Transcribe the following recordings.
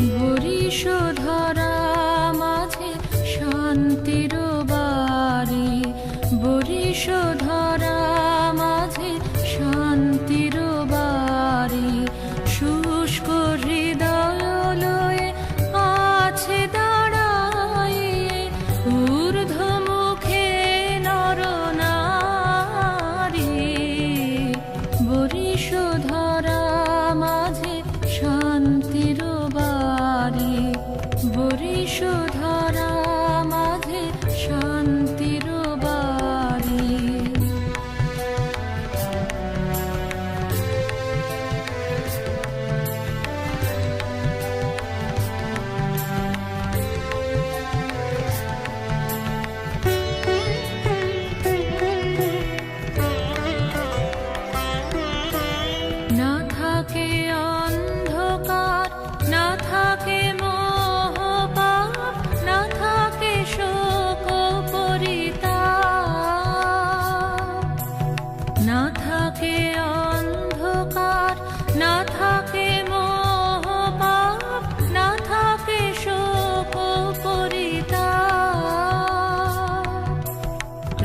বরিশধরা মাঝে শান্তির বাড়ি, বরিশধরা মাঝে শান্তির বাড়ি। শুষ্ক হৃদয় লয়ে আছে দাঁড়াইয়ে, ঊর্ধ্বমুখে নরনারী। বরিশধরা মাঝে শান্তির বাড়ি, বরিশধরা মাঝে শান্তির বাড়ি। না থাকে অন্ধকার, না থাকে মোহপাপ, না থাকে শোক পরিতাপ। না থাকে অন্ধকার, না থাকে মোহপাপ, না থাকে শোক পরিতাপ।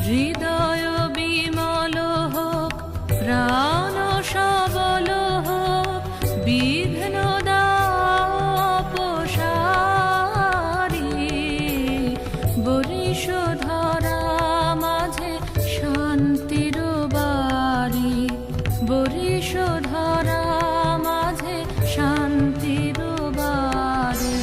হৃদয় বিমল হোক, প্রাণ সবল হোক, বিঘ্ন দাপসারি। বরিশধরা মাঝে শান্তির বাড়ি, বরিশধরা মাঝে শান্তির বাড়ি।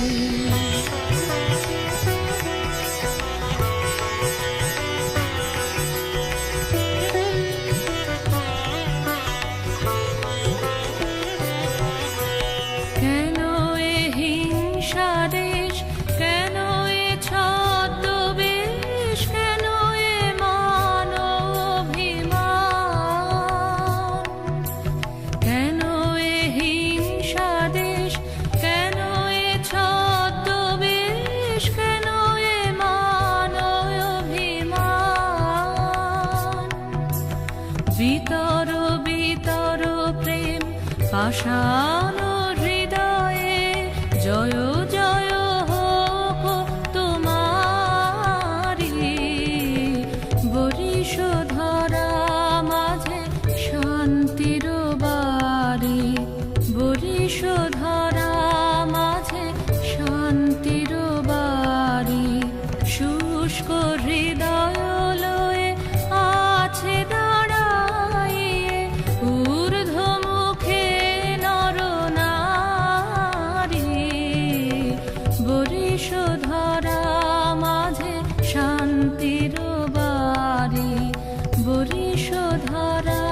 কেন এ হিংসা দেশ, কেন এ ছদ্মবেশ, কেন এ মান অভিমান। কেন এ হিংসা দেশ, কেন এ ছদ্মবেশ, কেন এ মান অভিমান। বিতর বিতর প্রেম পাষাণ হৃদয়ে, জয় জয় হোক তোমারি। বরিশধরা মাঝে শান্তির বাড়ি, বরিশধরা মাঝে শান্তির বাড়ি। শুষ্ক হৃদয় লয়ে আছে দাঁড়াইয়ে, ঊর্ধ্বমুখে নরনারী। বরিশধরা মাঝে শান্তির বাড়ি, বরিশধরা